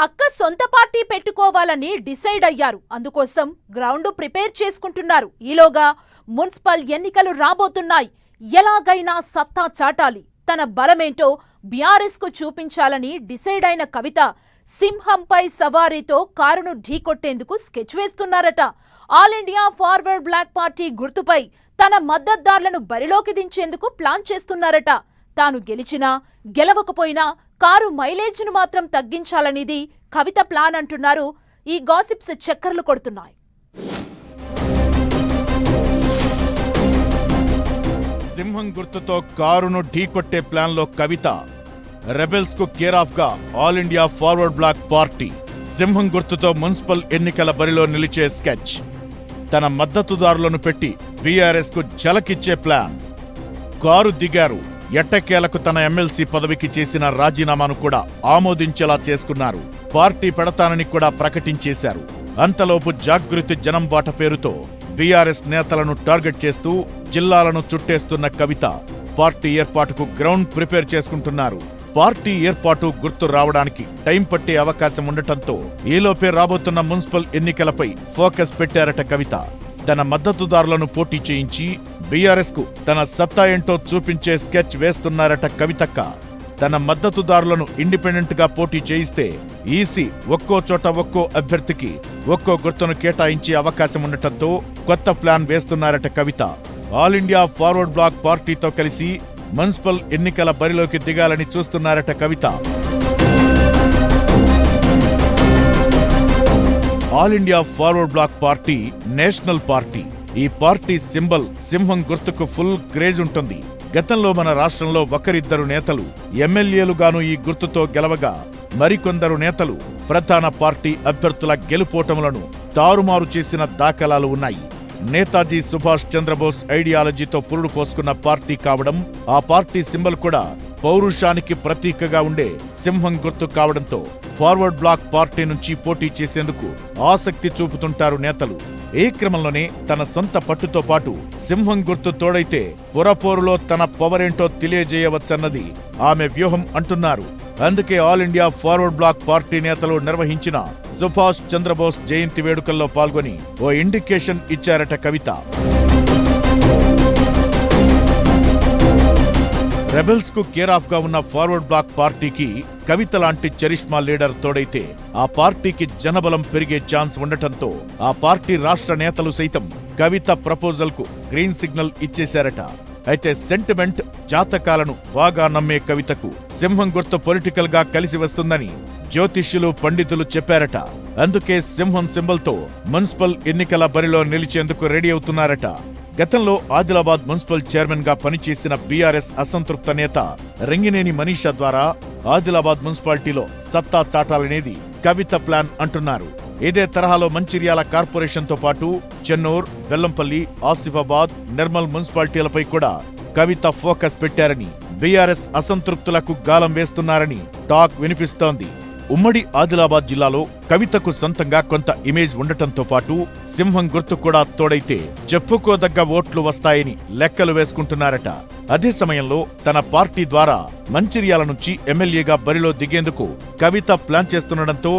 అక్క సొంత పార్టీ పెట్టుకోవాలని డిసైడ్ అయ్యారు. అందుకోసం గ్రౌండ్ ప్రిపేర్ చేసుకుంటున్నారు. ఈలోగా మున్సిపల్ ఎన్నికలు రాబోతున్నాయి. ఎలాగైనా సత్తా చాటాలి, తన బలమేంటో బీఆర్ఎస్ కు చూపించాలని డిసైడ్ అయిన కవిత సింహంపై సవారీతో కారును ఢీకొట్టేందుకు స్కెచ్ వేస్తున్నారట. All India forward black party గుర్తుపై తన మద్దతుదారులను బరిలోకి దించేందుకు ప్లాన్ చేస్తున్నారట. తాను గెలిచినా గెలవకపోయినా కారు మైలేజ్ను మాత్రం తగ్గించాలనేది కవిత ప్లాన్ అంటున్నారు. ఈ గాసిప్స్ చక్కర్లు కొడుతున్నాయి. సింహం గుర్తుతో కారును ఢీకొట్టే ప్లాన్లో కవిత. రెబెల్స్ కు కేర్ ఆఫ్ గా All India forward black party. సింహం గుర్తుతో మున్సిపల్ ఎన్నికల బరిలో నిలిచే స్కెచ్. తన మద్దతుదారులను పెట్టి బీఆర్ఎస్ కు జలకిచ్చే ప్లాన్. కారు దిగారు. ఎట్టకేలకు తన ఎమ్మెల్సీ పదవికి చేసిన రాజీనామాను కూడా ఆమోదించేలా చేసుకున్నారు. పార్టీ పెడతానని కూడా ప్రకటించేశారు. అంతలోపు జాగృతి జనం బాట పేరుతో బీఆర్ఎస్ నేతలను టార్గెట్ చేస్తూ జిల్లాలను చుట్టేస్తున్న కవిత పార్టీ ఏర్పాటుకు గ్రౌండ్ ప్రిపేర్ చేసుకుంటున్నారు. పార్టీ ఏర్పాటు గుర్తు రావడానికి టైం పట్టే అవకాశం ఉండటంతో ఈలోపే రాబోతున్న మున్సిపల్ ఎన్నికలపై ఫోకస్ పెట్టారట కవిత. తన మద్దతుదారులను పోటీ చేయించి బీఆర్ఎస్ కు తన సత్తా ఏంటో చూపించే స్కెచ్ వేస్తున్నారట కవితక్క. తన మద్దతుదారులను ఇండిపెండెంట్ గా పోటీ చేయిస్తే ఈసీ ఒక్కో చోట ఒక్కో అభ్యర్థికి ఒక్కో గుర్తును కేటాయించే అవకాశం ఉండటంతో కొత్త ప్లాన్ వేస్తున్నారట Kavitha. All India forward bloc పార్టీతో కలిసి మున్సిపల్ ఎన్నికల బరిలోకి దిగాలని చూస్తున్నారట Kavitha. All India forward black party national party. ఈ పార్టీ సింబల్ సింహం గుర్తుకు ఫుల్ క్రేజ్ ఉంటుంది. గతంలో మన రాష్ట్రంలో ఒకరిద్దరు నేతలు ఎమ్మెల్యేలుగాను ఈ గుర్తుతో గెలవగా మరికొందరు నేతలు ప్రధాన పార్టీ అభ్యర్థుల గెలుపోటములను తారుమారు చేసిన దాఖలాలు ఉన్నాయి. నేతాజీ సుభాష్ చంద్రబోస్ ఐడియాలజీతో పురుడు పోసుకున్న పార్టీ కావడం, ఆ పార్టీ సింబల్ కూడా పౌరుషానికి ప్రతీకగా ఉండే సింహం గుర్తు కావడంతో ఫార్వర్డ్ బ్లాక్ పార్టీ నుంచి పోటీ చేసేందుకు ఆసక్తి చూపుతుంటారు నేతలు. ఈ క్రమంలోనే తన సొంత పట్టుతో పాటు సింహం గుర్తు తోడైతే పురపోరులో తన పవరేంటో తెలియజేయవచ్చన్నది ఆమె వ్యూహం అంటున్నారు. అందుకే All India forward black party నేతలు నిర్వహించిన సుభాష్ చంద్రబోస్ జయంతి వేడుకల్లో పాల్గొని ఓ ఇండికేషన్ ఇచ్చారట కవిత. రెబెల్స్ కు కేర్ ఆఫ్ గా ఉన్న ఫార్వర్డ్ బ్లాక్ పార్టీకి కవిత లాంటి చరిష్మా లీడర్ తోడైతే ఆ పార్టీకి జనబలం పెరిగే ఛాన్స్ ఉండటంతో ఆ పార్టీ రాష్ట్ర నేతలు సైతం కవిత ప్రపోజల్ కు గ్రీన్ సిగ్నల్ ఇచ్చేశారట. అయితే సెంటిమెంట్, జాతకాలను బాగా నమ్మే కవితకు సింహం గుర్తు పొలిటికల్ గా కలిసి వస్తుందని జ్యోతిష్యులు, పండితులు చెప్పారట. అందుకే సింహం సింబల్ తో మున్సిపల్ ఎన్నికల బరిలో నిలిచేందుకు రెడీ అవుతున్నారట. గతంలో ఆదిలాబాద్ మున్సిపల్ చైర్మన్ గా పనిచేసిన బీఆర్ఎస్ అసంతృప్త నేత రింగినేని మనీషా ద్వారా ఆదిలాబాద్ మున్సిపాలిటీలో సత్తా చాటాలనేది కవిత ప్లాన్ అంటున్నారు. ఇదే తరహాలో మంచిర్యాల కార్పొరేషన్ తో పాటు చెన్నూర్, వెల్లంపల్లి, ఆసిఫాబాద్, నిర్మల్ మున్సిపాలిటీలపై కూడా కవిత ఫోకస్ పెట్టారని, బీఆర్ఎస్ అసంతృప్తులకు గాలం వేస్తున్నారని టాక్ వినిపిస్తోంది. ఉమ్మడి ఆదిలాబాద్ జిల్లాలో కవితకు సొంతంగా కొంత ఇమేజ్ ఉండటంతో పాటు సింహం గుర్తు కూడా తోడైతే చెప్పుకోదగ్గ ఓట్లు వస్తాయని లెక్కలు వేసుకుంటున్నారట. అదే సమయంలో తన పార్టీ ద్వారా మంచిర్యాల నుంచి ఎమ్మెల్యేగా బరిలో దిగేందుకు కవిత ప్లాన్ చేస్తుండటంతో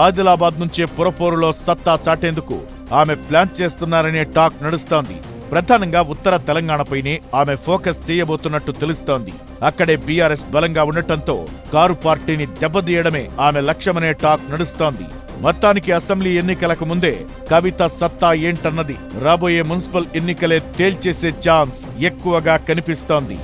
ఆదిలాబాద్ నుంచే పురపోరులో సత్తా చాటేందుకు ఆమె ప్లాన్ చేస్తున్నారనే టాక్ నడుస్తోంది. ప్రధానంగా ఉత్తర తెలంగాణపైనే ఆమె ఫోకస్ చేయబోతున్నట్టు తెలుస్తోంది. అక్కడే బీఆర్ఎస్ బలంగా ఉండటంతో కారు పార్టీని దెబ్బతీయడమే ఆమె లక్ష్యమనే టాక్ నడుస్తోంది. మొత్తానికి అసెంబ్లీ ఎన్నికలకు ముందే కవిత సత్తా ఏంటన్నది రాబోయే మున్సిపల్ ఎన్నికలే తేల్చేసే ఛాన్స్ ఎక్కువగా కనిపిస్తోంది.